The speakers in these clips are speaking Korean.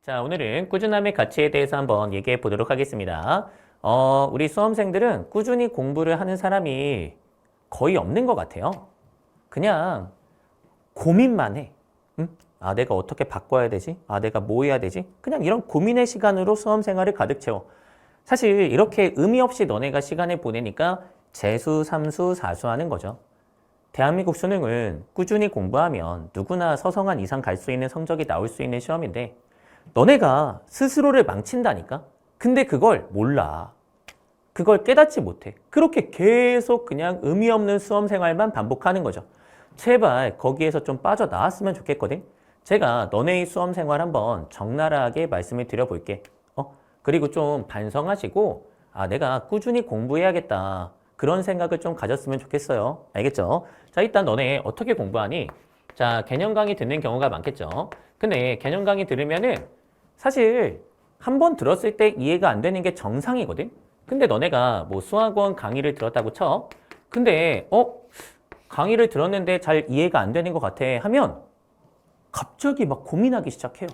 자, 오늘은 꾸준함의 가치에 대해서 한번 얘기해 보도록 하겠습니다. 우리 수험생들은 꾸준히 공부를 하는 사람이 거의 없는 것 같아요. 그냥 고민만 해. 응? 아, 내가 어떻게 바꿔야 되지? 아, 내가 뭐 해야 되지? 그냥 이런 고민의 시간으로 수험 생활을 가득 채워. 사실 이렇게 의미 없이 너네가 시간을 보내니까 재수, 삼수, 사수 하는 거죠. 대한민국 수능은 꾸준히 공부하면 누구나 서성한 이상 갈 수 있는 성적이 나올 수 있는 시험인데 너네가 스스로를 망친다니까? 근데 그걸 몰라. 그걸 깨닫지 못해. 그렇게 계속 그냥 의미 없는 수험 생활만 반복하는 거죠. 제발 거기에서 좀 빠져나왔으면 좋겠거든. 제가 너네의 수험 생활 한번 적나라하게 말씀을 드려볼게. 그리고 좀 반성하시고 아, 내가 꾸준히 공부해야겠다. 그런 생각을 좀 가졌으면 좋겠어요. 알겠죠? 자, 일단 너네 어떻게 공부하니? 자, 개념 강의 듣는 경우가 많겠죠. 근데 개념 강의 들으면은 사실 한 번 들었을 때 이해가 안 되는 게 정상이거든? 근데 너네가 뭐 수학원 강의를 들었다고 쳐. 근데 강의를 들었는데 잘 이해가 안 되는 것 같아 하면 갑자기 막 고민하기 시작해요.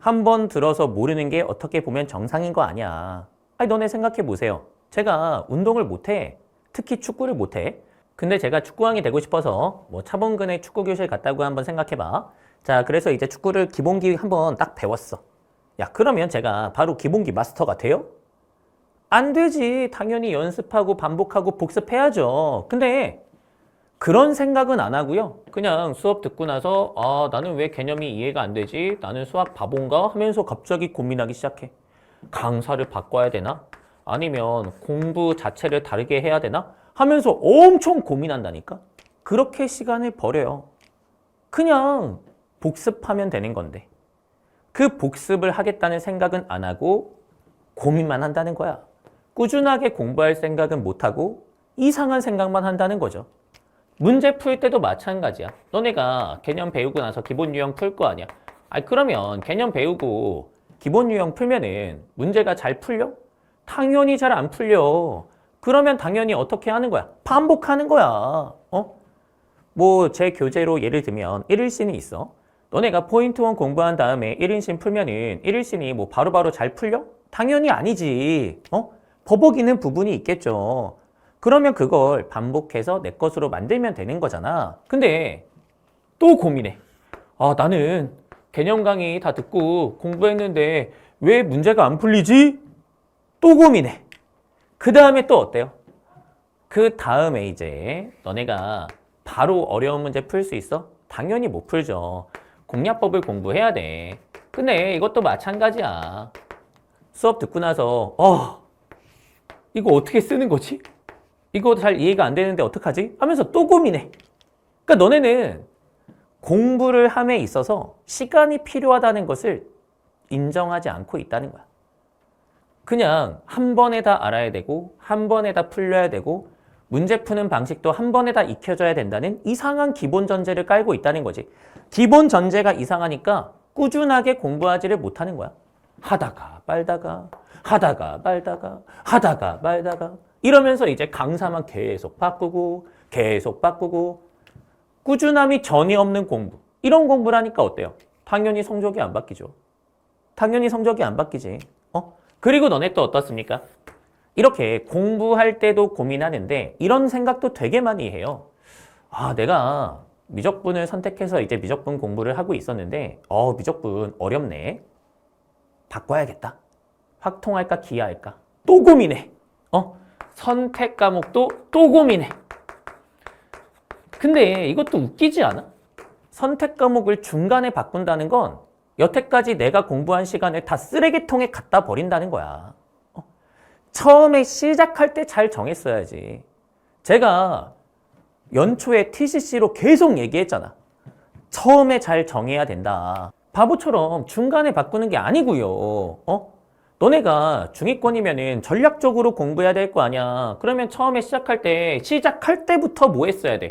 한 번 들어서 모르는 게 어떻게 보면 정상인 거 아니야. 아니, 너네 생각해 보세요. 제가 운동을 못해. 특히 축구를 못해. 근데 제가 축구왕이 되고 싶어서 뭐 차범근의 축구 교실 갔다고 한번 생각해봐. 자, 그래서 이제 축구를 기본기 한번 딱 배웠어. 야, 그러면 제가 바로 기본기 마스터가 돼요? 안 되지. 당연히 연습하고 반복하고 복습해야죠. 근데 그런 생각은 안 하고요. 그냥 수업 듣고 나서 아, 나는 왜 개념이 이해가 안 되지? 나는 수학 바본가? 하면서 갑자기 고민하기 시작해. 강사를 바꿔야 되나? 아니면 공부 자체를 다르게 해야 되나? 하면서 엄청 고민한다니까? 그렇게 시간을 버려요. 그냥 복습하면 되는 건데. 그 복습을 하겠다는 생각은 안 하고 고민만 한다는 거야. 꾸준하게 공부할 생각은 못 하고 이상한 생각만 한다는 거죠. 문제 풀 때도 마찬가지야. 너네가 개념 배우고 나서 기본 유형 풀 거 아니야. 그러면 개념 배우고 기본 유형 풀면은 문제가 잘 풀려? 당연히 잘 안 풀려. 그러면 당연히 어떻게 하는 거야? 반복하는 거야. 뭐 제 교재로 예를 들면 1일신이 있어. 너네가 포인트 1 공부한 다음에 1인신 풀면은 1일신이 뭐 바로바로 잘 풀려? 당연히 아니지. 버벅이는 부분이 있겠죠. 그러면 그걸 반복해서 내 것으로 만들면 되는 거잖아. 근데 또 고민해. 아, 나는 개념 강의 다 듣고 공부했는데 왜 문제가 안 풀리지? 또 고민해. 그 다음에 또 어때요? 그 다음에 이제 너네가 바로 어려운 문제 풀 수 있어? 당연히 못 풀죠. 공략법을 공부해야 돼. 근데 이것도 마찬가지야. 수업 듣고 나서 이거 어떻게 쓰는 거지? 이거 잘 이해가 안 되는데 어떡하지? 하면서 또 고민해. 그러니까 너네는 공부를 함에 있어서 시간이 필요하다는 것을 인정하지 않고 있다는 거야. 그냥 한 번에 다 알아야 되고 한 번에 다 풀려야 되고 문제 푸는 방식도 한 번에 다 익혀져야 된다는 이상한 기본 전제를 깔고 있다는 거지. 기본 전제가 이상하니까 꾸준하게 공부하지를 못하는 거야. 하다가 말다가 하다가 말다가 하다가 말다가 이러면서 이제 강사만 계속 바꾸고 꾸준함이 전혀 없는 공부. 이런 공부를 하니까 어때요? 당연히 성적이 안 바뀌죠. 당연히 성적이 안 바뀌지. 그리고 너네 또 어떻습니까? 이렇게 공부할 때도 고민하는데 이런 생각도 되게 많이 해요. 아, 내가 미적분을 선택해서 이제 미적분 공부를 하고 있었는데 미적분 어렵네. 바꿔야겠다. 확통할까 기하할까? 또 고민해. 선택 과목도 또 고민해. 근데 이것도 웃기지 않아? 선택 과목을 중간에 바꾼다는 건 여태까지 내가 공부한 시간을 다 쓰레기통에 갖다 버린다는 거야. 처음에 시작할 때 잘 정했어야지. 제가 연초에 TCC로 계속 얘기했잖아. 처음에 잘 정해야 된다. 바보처럼 중간에 바꾸는 게 아니고요. 너네가 중위권이면은 전략적으로 공부해야 될 거 아니야. 그러면 처음에 시작할 때부터 뭐 했어야 돼?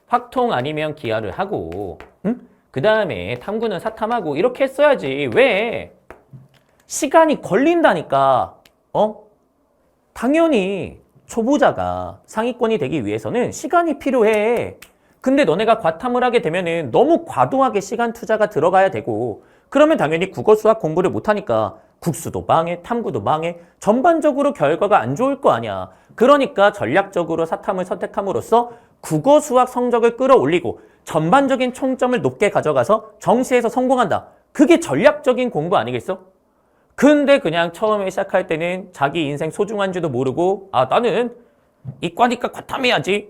확통 아니면 기하를 하고, 응? 그 다음에 탐구는 사탐하고 이렇게 했어야지. 왜? 시간이 걸린다니까. 당연히 초보자가 상위권이 되기 위해서는 시간이 필요해. 근데 너네가 과탐을 하게 되면은 너무 과도하게 시간 투자가 들어가야 되고 그러면 당연히 국어, 수학 공부를 못하니까 국수도 망해, 탐구도 망해, 전반적으로 결과가 안 좋을 거 아니야. 그러니까 전략적으로 사탐을 선택함으로써 국어, 수학 성적을 끌어올리고 전반적인 총점을 높게 가져가서 정시에서 성공한다. 그게 전략적인 공부 아니겠어? 근데 그냥 처음에 시작할 때는 자기 인생 소중한 줄도 모르고 나는 이과니까 과탐해야지.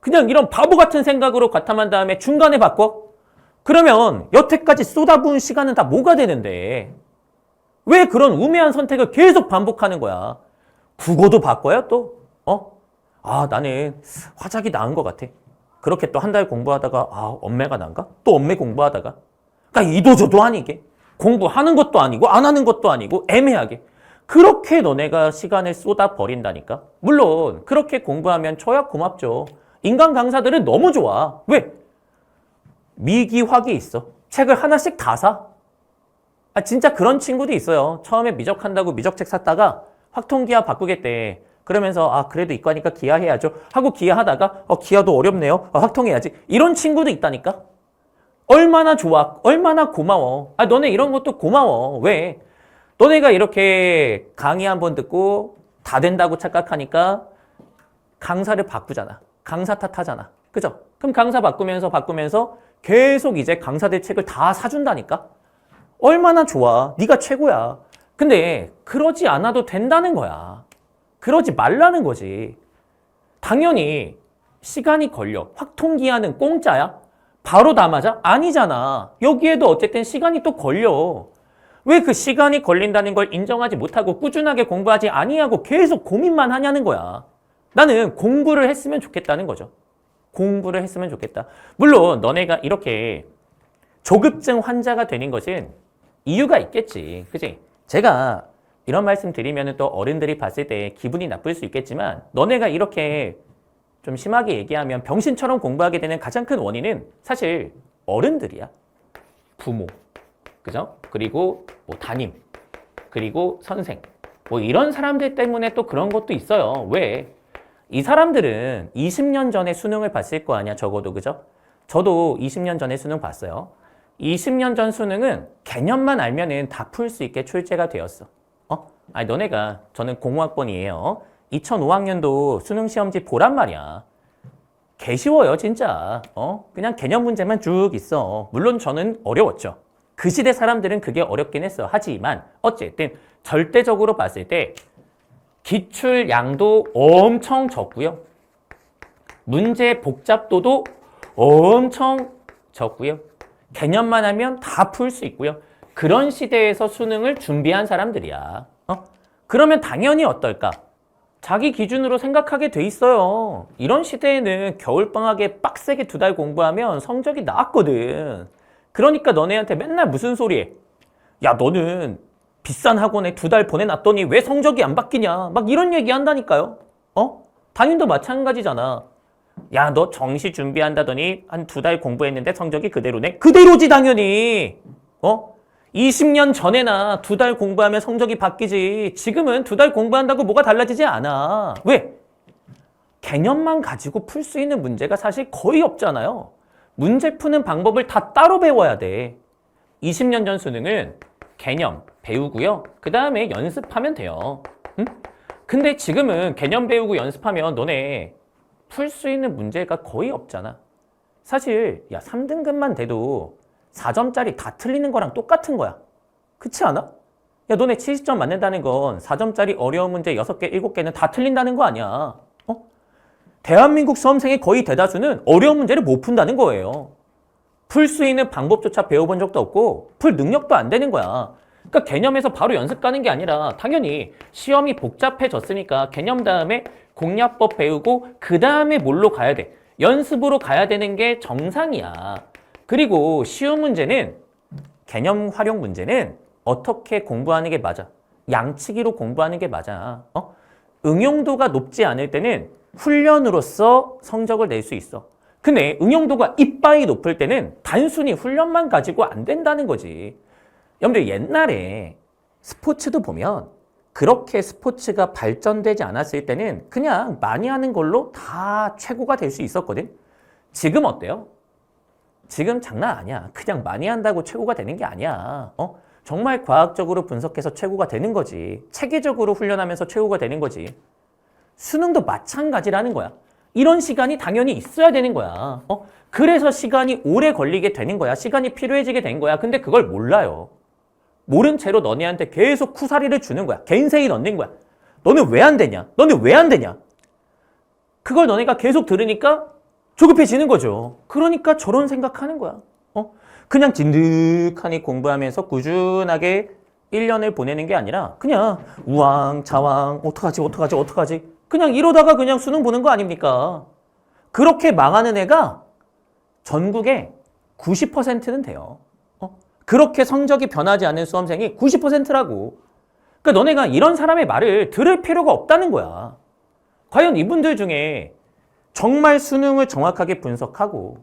그냥 이런 바보 같은 생각으로 과탐한 다음에 중간에 바꿔? 그러면 여태까지 쏟아부은 시간은 다 뭐가 되는데 왜 그런 우매한 선택을 계속 반복하는 거야? 국어도 바꿔요 또? 나는 화작이 나은 것 같아. 그렇게 또 한 달 공부하다가 엄매가 난가? 또 엄매 공부하다가 그러니까 이도저도 아니게 공부하는 것도 아니고 안 하는 것도 아니고 애매하게 그렇게 너네가 시간을 쏟아 버린다니까. 물론 그렇게 공부하면 저야 고맙죠. 인간 강사들은 너무 좋아. 왜? 미기확이 있어. 책을 하나씩 다 사. 진짜 그런 친구도 있어요. 처음에 미적한다고 미적책 샀다가 확통기하 바꾸겠대. 그러면서 그래도 이과니까 기하해야죠 하고 기하하다가 기하도 어렵네요. 확통해야지. 이런 친구도 있다니까. 얼마나 좋아. 얼마나 고마워. 너네 이런 것도 고마워. 왜? 너네가 이렇게 강의 한번 듣고 다 된다고 착각하니까 강사를 바꾸잖아. 강사 탓하잖아. 그죠? 그럼 강사 바꾸면서 계속 이제 강사들 책을 다 사준다니까? 얼마나 좋아. 네가 최고야. 근데 그러지 않아도 된다는 거야. 그러지 말라는 거지. 당연히 시간이 걸려. 확통기하는 공짜야? 바로 다 맞아? 아니잖아. 여기에도 어쨌든 시간이 또 걸려. 왜 그 시간이 걸린다는 걸 인정하지 못하고 꾸준하게 공부하지 아니하고 계속 고민만 하냐는 거야. 나는 공부를 했으면 좋겠다는 거죠. 공부를 했으면 좋겠다. 물론 너네가 이렇게 조급증 환자가 되는 것은 이유가 있겠지. 그치? 제가 이런 말씀 드리면 또 어른들이 봤을 때 기분이 나쁠 수 있겠지만 너네가 이렇게 좀 심하게 얘기하면 병신처럼 공부하게 되는 가장 큰 원인은 사실 어른들이야. 부모, 그죠? 그리고 담임, 그리고 선생. 이런 사람들 때문에 또 그런 것도 있어요. 왜? 이 사람들은 20년 전에 수능을 봤을 거 아니야, 적어도, 그죠? 저도 20년 전에 수능 봤어요. 20년 전 수능은 개념만 알면은 다 풀 수 있게 출제가 되었어. 너네가, 저는 05학번이에요. 2005학년도 수능 시험지 보란 말이야. 개 쉬워요, 진짜. 그냥 개념 문제만 쭉 있어. 물론 저는 어려웠죠. 그 시대 사람들은 그게 어렵긴 했어. 하지만 어쨌든 절대적으로 봤을 때 기출 양도 엄청 적고요. 문제 복잡도도 엄청 적고요. 개념만 하면 다 풀 수 있고요. 그런 시대에서 수능을 준비한 사람들이야. 그러면 당연히 어떨까? 자기 기준으로 생각하게 돼 있어요. 이런 시대에는 겨울방학에 빡세게 2달 공부하면 성적이 나왔거든. 그러니까 너네한테 맨날 무슨 소리 해? 야, 너는 비싼 학원에 2달 보내놨더니 왜 성적이 안 바뀌냐? 막 이런 얘기 한다니까요. 당연도 마찬가지잖아. 야, 너 정시 준비한다더니 한 2달 공부했는데 성적이 그대로네? 그대로지, 당연히. 20년 전에나 2달 공부하면 성적이 바뀌지. 지금은 2달 공부한다고 뭐가 달라지지 않아. 왜? 개념만 가지고 풀 수 있는 문제가 사실 거의 없잖아요. 문제 푸는 방법을 다 따로 배워야 돼. 20년 전 수능은 개념 배우고요. 그 다음에 연습하면 돼요. 응? 근데 지금은 개념 배우고 연습하면 너네 풀 수 있는 문제가 거의 없잖아. 사실 3등급만 돼도 4점짜리 다 틀리는 거랑 똑같은 거야. 그렇지 않아? 야, 너네 70점 맞는다는 건 4점짜리 어려운 문제 6개, 7개는 다 틀린다는 거 아니야. 대한민국 수험생의 거의 대다수는 어려운 문제를 못 푼다는 거예요. 풀 수 있는 방법조차 배워본 적도 없고 풀 능력도 안 되는 거야. 그러니까 개념에서 바로 연습 가는 게 아니라 당연히 시험이 복잡해졌으니까 개념 다음에 공략법 배우고 그 다음에 뭘로 가야 돼? 연습으로 가야 되는 게 정상이야. 그리고 쉬운 문제는 개념 활용 문제는 어떻게 공부하는 게 맞아. 양치기로 공부하는 게 맞아. 응용도가 높지 않을 때는 훈련으로서 성적을 낼 수 있어. 근데 응용도가 이빠이 높을 때는 단순히 훈련만 가지고 안 된다는 거지. 여러분들 옛날에 스포츠도 보면 그렇게 스포츠가 발전되지 않았을 때는 그냥 많이 하는 걸로 다 최고가 될 수 있었거든. 지금 어때요? 지금 장난 아니야. 그냥 많이 한다고 최고가 되는 게 아니야. 정말 과학적으로 분석해서 최고가 되는 거지. 체계적으로 훈련하면서 최고가 되는 거지. 수능도 마찬가지라는 거야. 이런 시간이 당연히 있어야 되는 거야. 그래서 시간이 오래 걸리게 되는 거야. 시간이 필요해지게 된 거야. 근데 그걸 몰라요. 모른 채로 너네한테 계속 쿠사리를 주는 거야. 겐세이 넣는 거야. 너는 왜 안 되냐? 너는 왜 안 되냐? 그걸 너네가 계속 들으니까 조급해지는 거죠. 그러니까 저런 생각하는 거야. 그냥 진득하니 공부하면서 꾸준하게 1년을 보내는 게 아니라 그냥 우왕좌왕 어떡하지 그냥 이러다가 그냥 수능 보는 거 아닙니까? 그렇게 망하는 애가 전국에 90%는 돼요. 그렇게 성적이 변하지 않는 수험생이 90%라고. 그러니까 너네가 이런 사람의 말을 들을 필요가 없다는 거야. 과연 이분들 중에 정말 수능을 정확하게 분석하고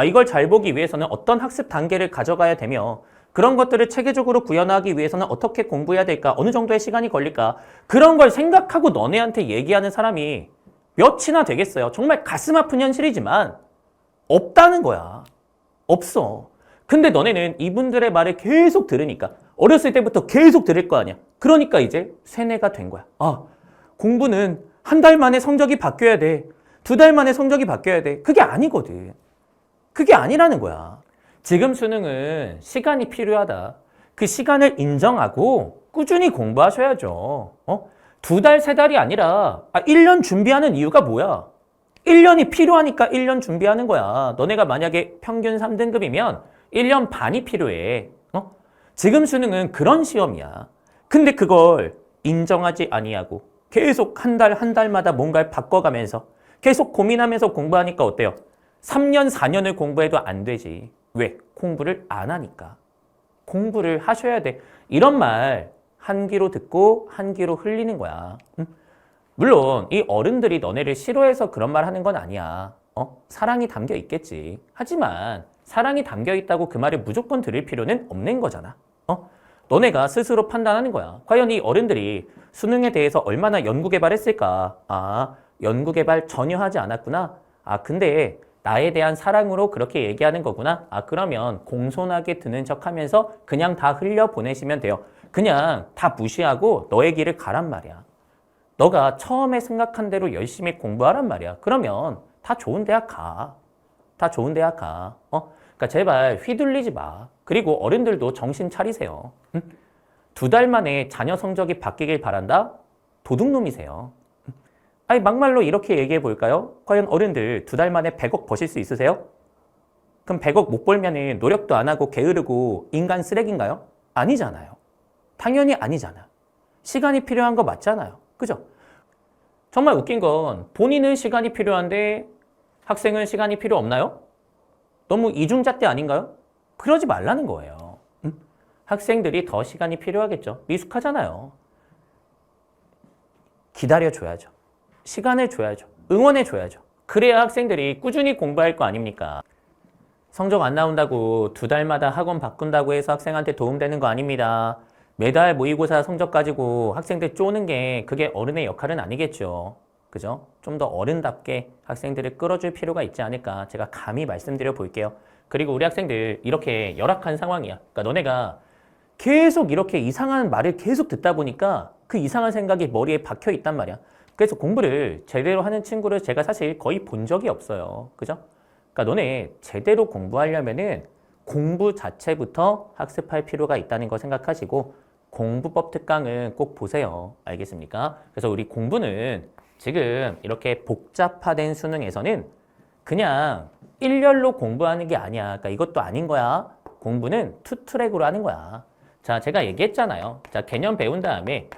이걸 잘 보기 위해서는 어떤 학습 단계를 가져가야 되며 그런 것들을 체계적으로 구현하기 위해서는 어떻게 공부해야 될까? 어느 정도의 시간이 걸릴까? 그런 걸 생각하고 너네한테 얘기하는 사람이 몇이나 되겠어요. 정말 가슴 아픈 현실이지만 없다는 거야. 없어. 근데 너네는 이분들의 말을 계속 들으니까 어렸을 때부터 계속 들을 거 아니야. 그러니까 이제 세뇌가 된 거야. 공부는 한 달 만에 성적이 바뀌어야 돼. 2달 만에 성적이 바뀌어야 돼. 그게 아니거든. 그게 아니라는 거야. 지금 수능은 시간이 필요하다. 그 시간을 인정하고 꾸준히 공부하셔야죠. 2달, 3달이 아니라 1년 준비하는 이유가 뭐야? 1년이 필요하니까 1년 준비하는 거야. 너네가 만약에 평균 3등급이면 1년 반이 필요해. 지금 수능은 그런 시험이야. 근데 그걸 인정하지 아니하고 계속 한 달마다 뭔가를 바꿔가면서 계속 고민하면서 공부하니까 어때요? 3년, 4년을 공부해도 안 되지. 왜? 공부를 안 하니까. 공부를 하셔야 돼. 이런 말 한 귀로 듣고 한 귀로 흘리는 거야. 물론 이 어른들이 너네를 싫어해서 그런 말 하는 건 아니야. 사랑이 담겨 있겠지. 하지만 사랑이 담겨 있다고 그 말을 무조건 들을 필요는 없는 거잖아. 너네가 스스로 판단하는 거야. 과연 이 어른들이 수능에 대해서 얼마나 연구개발했을까? 연구개발 전혀 하지 않았구나. 근데 나에 대한 사랑으로 그렇게 얘기하는 거구나. 그러면 공손하게 듣는 척하면서 그냥 다 흘려보내시면 돼요. 그냥 다 무시하고 너의 길을 가란 말이야. 너가 처음에 생각한 대로 열심히 공부하란 말이야. 그러면 다 좋은 대학 가. 다 좋은 대학 가. 그러니까 제발 휘둘리지 마. 그리고 어른들도 정신 차리세요. 2달 만에 자녀 성적이 바뀌길 바란다? 도둑놈이세요. 막말로 이렇게 얘기해 볼까요? 과연 어른들 2달 만에 100억 버실 수 있으세요? 그럼 100억 못 벌면 노력도 안 하고 게으르고 인간 쓰레기인가요? 아니잖아요. 당연히 아니잖아. 시간이 필요한 거 맞잖아요. 그죠? 정말 웃긴 건 본인은 시간이 필요한데 학생은 시간이 필요 없나요? 너무 이중잣대 아닌가요? 그러지 말라는 거예요. 학생들이 더 시간이 필요하겠죠. 미숙하잖아요. 기다려줘야죠. 시간을 줘야죠. 응원해줘야죠. 그래야 학생들이 꾸준히 공부할 거 아닙니까? 성적 안 나온다고 2달마다 학원 바꾼다고 해서 학생한테 도움되는 거 아닙니다. 매달 모의고사 성적 가지고 학생들 쪼는 게 그게 어른의 역할은 아니겠죠. 그죠? 좀 더 어른답게 학생들을 끌어줄 필요가 있지 않을까 제가 감히 말씀드려 볼게요. 그리고 우리 학생들 이렇게 열악한 상황이야. 그러니까 너네가 계속 이렇게 이상한 말을 계속 듣다 보니까 그 이상한 생각이 머리에 박혀 있단 말이야. 그래서 공부를 제대로 하는 친구를 제가 사실 거의 본 적이 없어요. 그죠? 그러니까 너네 제대로 공부하려면은 공부 자체부터 학습할 필요가 있다는 거 생각하시고 공부법 특강은 꼭 보세요. 알겠습니까? 그래서 우리 공부는 지금 이렇게 복잡화된 수능에서는 그냥 일렬로 공부하는 게 아니야. 그러니까 이것도 아닌 거야. 공부는 투트랙으로 하는 거야. 자, 제가 얘기했잖아요. 자, 개념 배운 다음에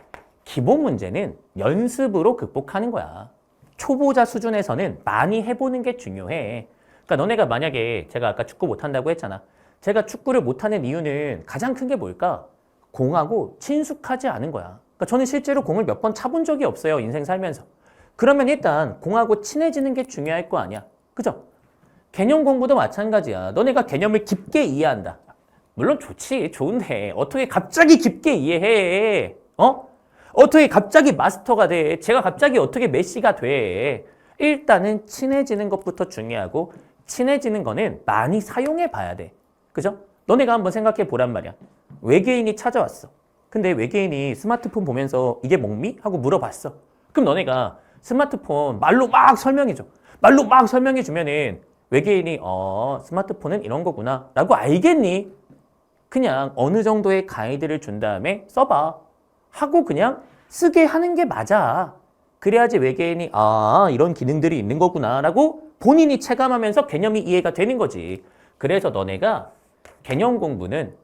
기본 문제는 연습으로 극복하는 거야. 초보자 수준에서는 많이 해보는 게 중요해. 그러니까 너네가 만약에 제가 아까 축구 못한다고 했잖아. 제가 축구를 못하는 이유는 가장 큰 게 뭘까? 공하고 친숙하지 않은 거야. 그러니까 저는 실제로 공을 몇 번 차본 적이 없어요. 인생 살면서. 그러면 일단 공하고 친해지는 게 중요할 거 아니야. 그죠? 개념 공부도 마찬가지야. 너네가 개념을 깊게 이해한다. 물론 좋지. 좋은데 어떻게 갑자기 깊게 이해해? 어떻게 갑자기 마스터가 돼? 제가 갑자기 어떻게 메시가 돼? 일단은 친해지는 것부터 중요하고 친해지는 거는 많이 사용해 봐야 돼. 그죠? 너네가 한번 생각해 보란 말이야. 외계인이 찾아왔어. 근데 외계인이 스마트폰 보면서 이게 뭐니? 하고 물어봤어. 그럼 너네가 스마트폰 말로 막 설명해줘. 말로 막 설명해주면은 외계인이 스마트폰은 이런 거구나 라고 알겠니? 그냥 어느 정도의 가이드를 준 다음에 써봐 하고 그냥 쓰게 하는 게 맞아. 그래야지 외계인이 이런 기능들이 있는 거구나 라고 본인이 체감하면서 개념이 이해가 되는 거지. 그래서 너네가 개념은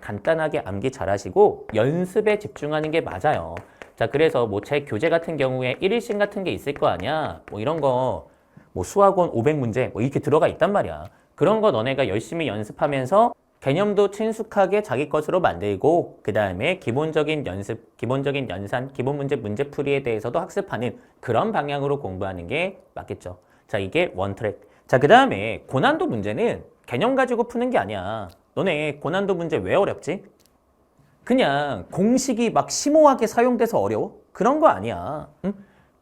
간단하게 암기 잘하시고 연습에 집중하는 게 맞아요. 자, 그래서 뭐 제 교재 같은 경우에 1일씩 같은 게 있을 거 아니야. 뭐 이런 거 뭐 수학원 500문제 뭐 이렇게 들어가 있단 말이야. 그런 거 너네가 열심히 연습하면서 개념도 친숙하게 자기 것으로 만들고 그 다음에 기본적인 연습, 기본적인 연산, 기본 문제풀이에 대해서도 학습하는 그런 방향으로 공부하는 게 맞겠죠. 자, 이게 원트랙. 자, 그 다음에 고난도 문제는 개념 가지고 푸는 게 아니야. 너네 고난도 문제 왜 어렵지? 그냥 공식이 막 심오하게 사용돼서 어려워? 그런 거 아니야. 응?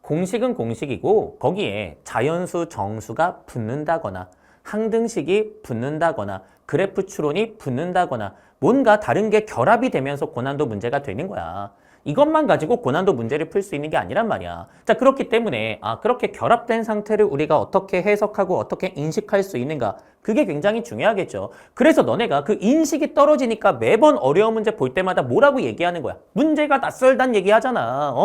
공식은 공식이고 거기에 자연수, 정수가 붙는다거나 항등식이 붙는다거나 그래프 추론이 붙는다거나 뭔가 다른 게 결합이 되면서 고난도 문제가 되는 거야. 이것만 가지고 고난도 문제를 풀 수 있는 게 아니란 말이야. 자, 그렇기 때문에 그렇게 결합된 상태를 우리가 어떻게 해석하고 어떻게 인식할 수 있는가? 그게 굉장히 중요하겠죠. 그래서 너네가 그 인식이 떨어지니까 매번 어려운 문제 볼 때마다 뭐라고 얘기하는 거야? 문제가 낯설단 얘기하잖아.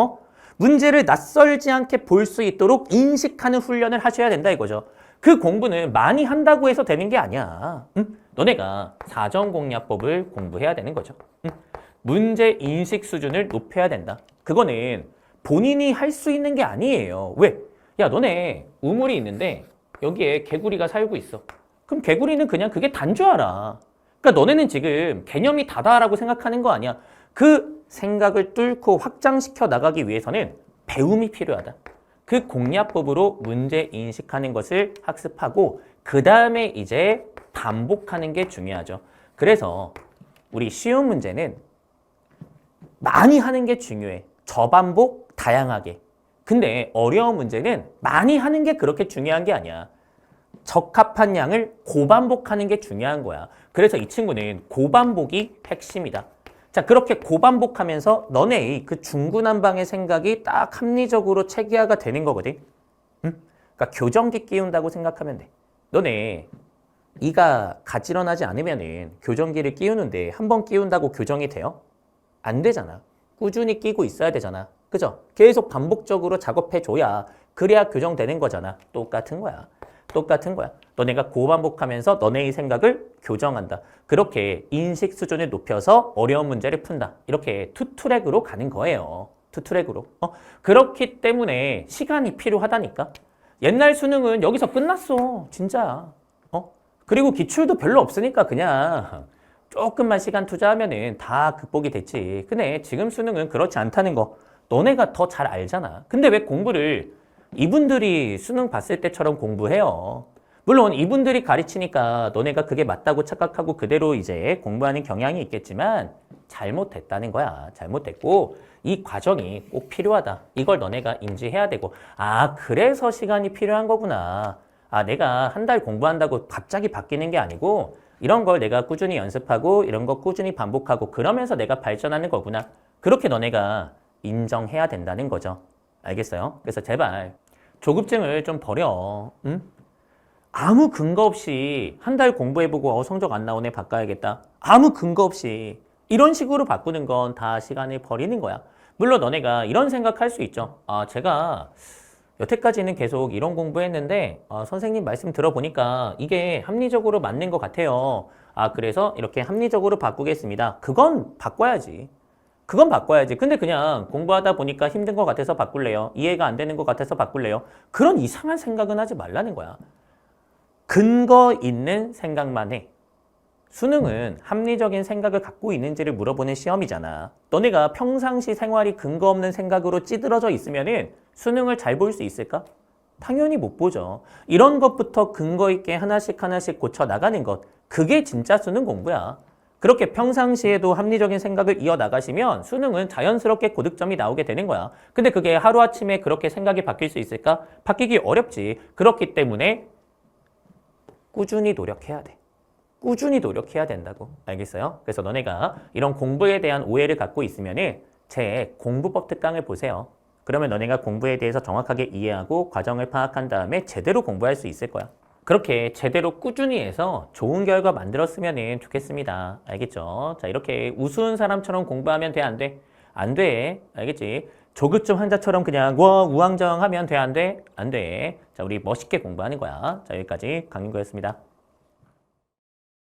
문제를 낯설지 않게 볼 수 있도록 인식하는 훈련을 하셔야 된다 이거죠. 그 공부는 많이 한다고 해서 되는 게 아니야. 응? 너네가 사전공략법을 공부해야 되는 거죠. 응? 문제 인식 수준을 높여야 된다. 그거는 본인이 할 수 있는 게 아니에요. 왜? 야, 너네 우물이 있는데 여기에 개구리가 살고 있어. 그럼 개구리는 그냥 그게 단 줄 알아. 그러니까 너네는 지금 개념이 다다라고 생각하는 거 아니야. 그 생각을 뚫고 확장시켜 나가기 위해서는 배움이 필요하다. 그 공략법으로 문제 인식하는 것을 학습하고 그 다음에 이제 반복하는 게 중요하죠. 그래서 우리 쉬운 문제는 많이 하는 게 중요해. 저반복, 다양하게. 근데 어려운 문제는 많이 하는 게 그렇게 중요한 게 아니야. 적합한 양을 고반복하는 게 중요한 거야. 그래서 이 친구는 고반복이 핵심이다. 자, 그렇게 고반복하면서 너네의 그 중구난방의 생각이 딱 합리적으로 체계화가 되는 거거든. 응? 그러니까 교정기 끼운다고 생각하면 돼. 너네 이가 가지런하지 않으면은 교정기를 끼우는데 한 번 끼운다고 교정이 돼요? 안 되잖아. 꾸준히 끼고 있어야 되잖아. 그죠? 계속 반복적으로 작업해줘야 그래야 교정되는 거잖아. 똑같은 거야. 똑같은 거야. 너네가 고반복하면서 너네의 생각을 교정한다. 그렇게 인식 수준을 높여서 어려운 문제를 푼다. 이렇게 투트랙으로 가는 거예요. 투트랙으로. 그렇기 때문에 시간이 필요하다니까. 옛날 수능은 여기서 끝났어. 진짜. 그리고 기출도 별로 없으니까 그냥 조금만 시간 투자하면은 다 극복이 됐지. 근데 지금 수능은 그렇지 않다는 거 너네가 더 잘 알잖아. 근데 왜 공부를 이분들이 수능 봤을 때처럼 공부해요? 물론 이분들이 가르치니까 너네가 그게 맞다고 착각하고 그대로 이제 공부하는 경향이 있겠지만 잘못됐다는 거야. 잘못됐고 이 과정이 꼭 필요하다. 이걸 너네가 인지해야 되고 그래서 시간이 필요한 거구나. 내가 한 달 공부한다고 갑자기 바뀌는 게 아니고 이런 걸 내가 꾸준히 연습하고 이런 거 꾸준히 반복하고 그러면서 내가 발전하는 거구나. 그렇게 너네가 인정해야 된다는 거죠. 알겠어요? 그래서 제발 조급증을 좀 버려. 응? 아무 근거 없이 한 달 공부해보고 성적 안 나오네 바꿔야겠다. 아무 근거 없이 이런 식으로 바꾸는 건 다 시간을 버리는 거야. 물론 너네가 이런 생각할 수 있죠. 제가 여태까지는 계속 이런 공부했는데 선생님 말씀 들어보니까 이게 합리적으로 맞는 것 같아요. 그래서 이렇게 합리적으로 바꾸겠습니다. 그건 바꿔야지. 그건 바꿔야지. 근데 그냥 공부하다 보니까 힘든 것 같아서 바꿀래요. 이해가 안 되는 것 같아서 바꿀래요. 그런 이상한 생각은 하지 말라는 거야. 근거 있는 생각만 해. 수능은 합리적인 생각을 갖고 있는지를 물어보는 시험이잖아. 너네가 평상시 생활이 근거 없는 생각으로 찌들어져 있으면은 수능을 잘 볼 수 있을까? 당연히 못 보죠. 이런 것부터 근거 있게 하나씩 고쳐 나가는 것. 그게 진짜 수능 공부야. 그렇게 평상시에도 합리적인 생각을 이어나가시면 수능은 자연스럽게 고득점이 나오게 되는 거야. 근데 그게 하루아침에 그렇게 생각이 바뀔 수 있을까? 바뀌기 어렵지. 그렇기 때문에 꾸준히 노력해야 돼. 꾸준히 노력해야 된다고. 알겠어요? 그래서 너네가 이런 공부에 대한 오해를 갖고 있으면은 제 공부법 특강을 보세요. 그러면 너네가 공부에 대해서 정확하게 이해하고 과정을 파악한 다음에 제대로 공부할 수 있을 거야. 그렇게 제대로 꾸준히 해서 좋은 결과 만들었으면 좋겠습니다. 알겠죠? 자, 이렇게 우스운 사람처럼 공부하면 돼, 안 돼? 안 돼. 알겠지? 조급증 환자처럼 그냥 우왕좌왕 하면 돼, 안 돼? 안 돼. 자, 우리 멋있게 공부하는 거야. 자, 여기까지 강윤구였습니다.